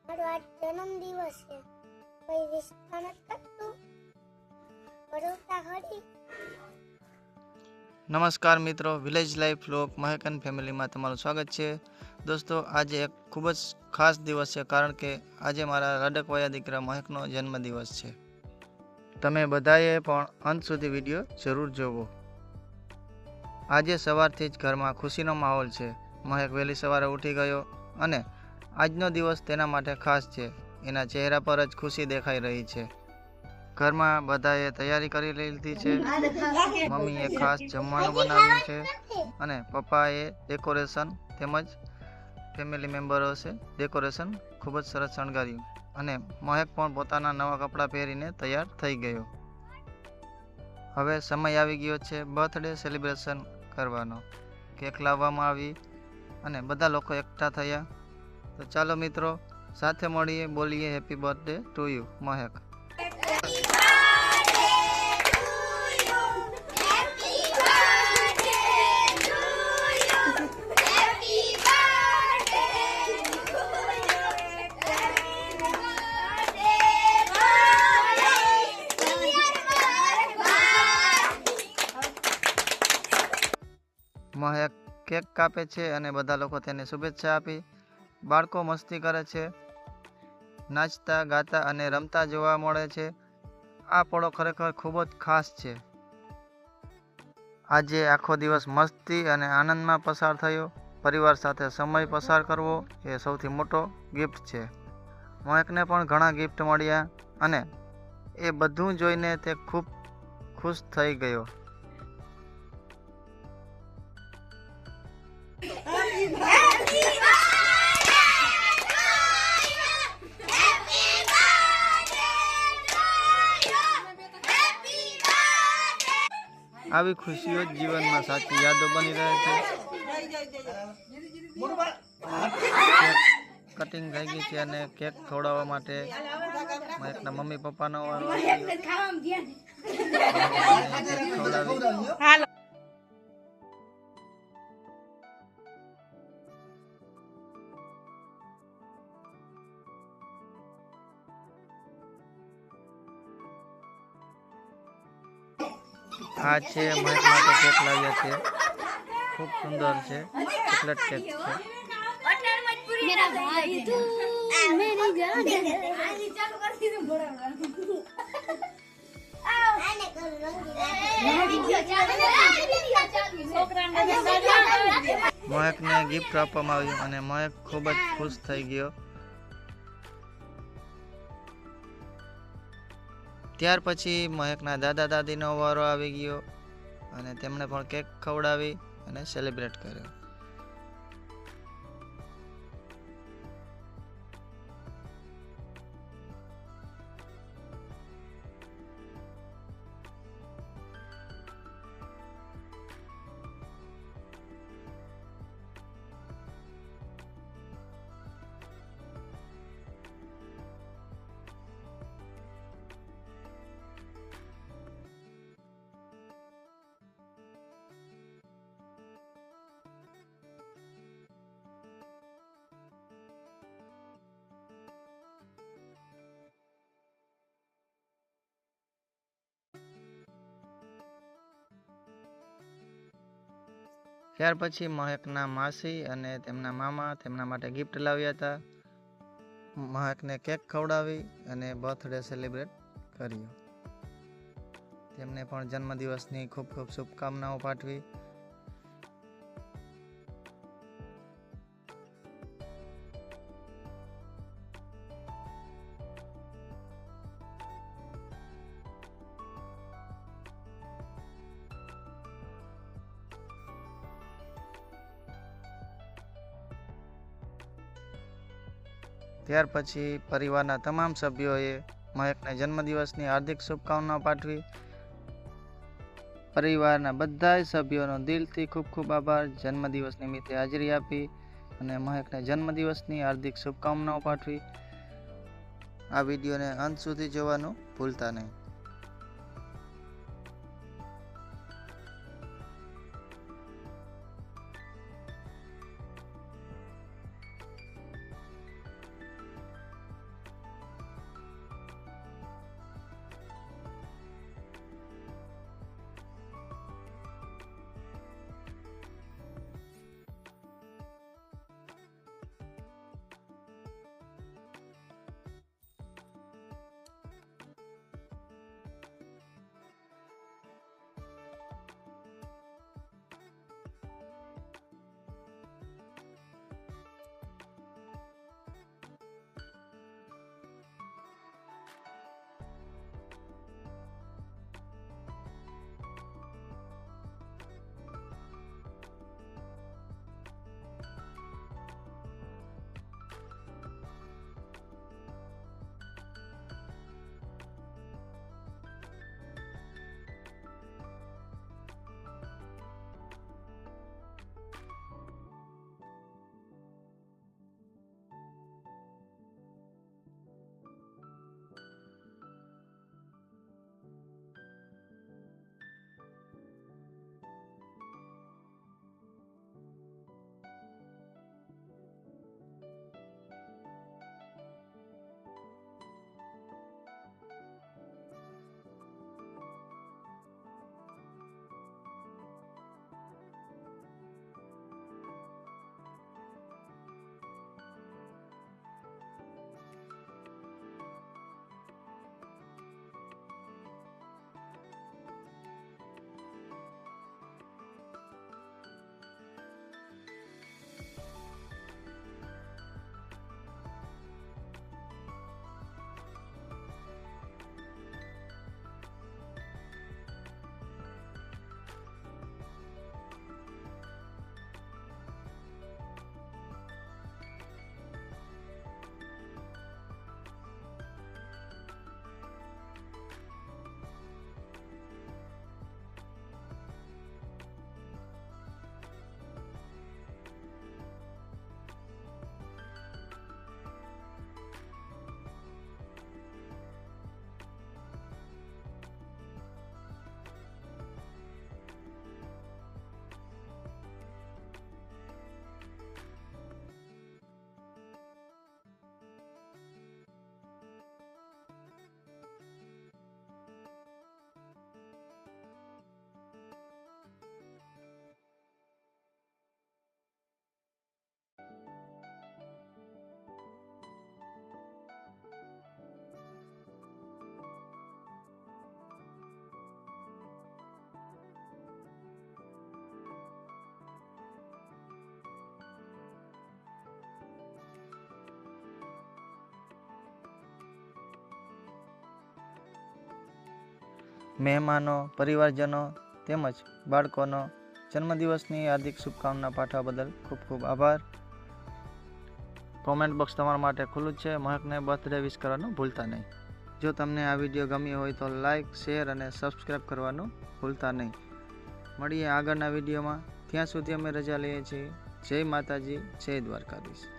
મારો આજ જન્મદિવસ છે, કોઈ વિશ નથી કરતું? બરોડા ખરી? નમસ્કાર મિત્રો, village life vlog Mahek and ફેમિલીમાં તમારું સ્વાગત છે. દોસ્તો, આજે એક ખૂબ જ ખાસ દિવસ છે, કારણ કે આજે મારા રડકવાયા દીકરા મહેકનો જન્મદિવસ છે. તમે બધાએ પણ અંત સુધી વિડીયો જરૂર જોવો. આજે સવારથી જ ઘરમાં ખુશીનો માહોલ છે. મહેક વહેલી સવારે ઉઠી ગયો અને આજનો દિવસ તેના માટે ખાસ છે. એના ચહેરા પર જ ખુશી દેખાઈ રહી છે. ઘરમાં બધાએ તૈયારી કરી લીધી છે. મમ્મીએ ખાસ જમવાનું બનાવ્યું છે અને પપ્પાએ ડેકોરેશન તેમજ ફેમિલી મેમ્બરોએ ડેકોરેશન ખૂબ જ સરસ શણગાર્યું અને મહેક પણ પોતાના નવા કપડાં પહેરીને તૈયાર થઈ ગયો. હવે સમય આવી ગયો છે બર્થડે સેલિબ્રેશન કરવાનો. કેક લાવવામાં આવી અને બધા લોકો એકઠા થયા. તો ચાલો મિત્રો, સાથે મળીએ, બોલીએ happy birthday to you Mahek. Mahek cake કાપે છે અને બધા લોકો તેને શુભેચ્છા આપી. બાળકો મસ્તી કરે છે, નાચતા ગાતા અને રમતા જોવા મળે છે. આ પળો ખરેખર ખૂબ જ ખાસ છે. આજે આખો દિવસ મસ્તી અને આનંદમાં પસાર થયો. પરિવાર સાથે સમય પસાર કરવો એ સૌથી મોટો ગિફ્ટ છે. મહેકને પણ ઘણા ગિફ્ટ મળ્યા અને એ બધું જોઈને તે ખૂબ ખુશ થઈ ગયો. આવી ખુશીઓ જ જીવનમાં સાચી યાદો બની રહે છે. કેક કટિંગ થઈ ગઈ છે અને કેક ખવડાવવા માટે મહેકના મમ્મી પપ્પાનો વારો આવ્યો. કેક ખવડાવી. આ છે મહેક માટે કેક લાવ્યા છે. ખૂબ સુંદર છે, ચોકલેટ કેક છે. मेरा भाई तू मेरी जान મહેકને ગિફ્ટ આપવામાં આવ્યું અને મહેક ખૂબ જ ખુશ થઈ ગયો. ત્યાર પછી મહેકના દાદા દાદીનો વારો આવી ગયો અને તેમણે પણ કેક ખવડાવી અને સેલિબ્રેટ કર્યો. ત્યાર પછી મહેકના માસી અને તેમના મામા તેમના માટે ગિફ્ટ લાવ્યા હતા. મહેકને કેક ખવડાવી અને બર્થડે સેલિબ્રેટ કર્યો. તેમને પણ જન્મદિવસની ખૂબ ખૂબ શુભકામનાઓ પાઠવી. ત્યાર પછી પરિવારના તમામ સભ્યોએ મહેકને જન્મદિવસની હાર્દિક શુભકામનાઓ પાઠવી. પરિવારના બધા સભ્યોનો દિલથી ખૂબ ખૂબ આભાર. જન્મદિવસ નિમિત્તે હાજરી આપી અને મહેકને જન્મદિવસની હાર્દિક શુભકામનાઓ પાઠવી. આ વિડીયોને અંત સુધી જોવાનું ભૂલતા નહીં. મહેમાનો, પરિવારજનો તેમજ બાળકોનો જન્મદિવસની હાર્દિક શુભકામના પાઠવવા બદલ ખૂબ ખૂબ આભાર. કોમેન્ટ બોક્સ તમારા માટે ખુલ્લું જ છે. મહેકને બર્થડે વિશ કરવાનું ભૂલતા નહીં. જો તમને આ વિડીયો ગમ્યો હોય તો લાઇક, શેર અને સબસ્ક્રાઈબ કરવાનું ભૂલતા નહીં. મળીએ આગળના વિડીયોમાં. ત્યાં સુધી અમે રજા લઈએ છીએ. જય માતાજી, જય દ્વારકાધીશ.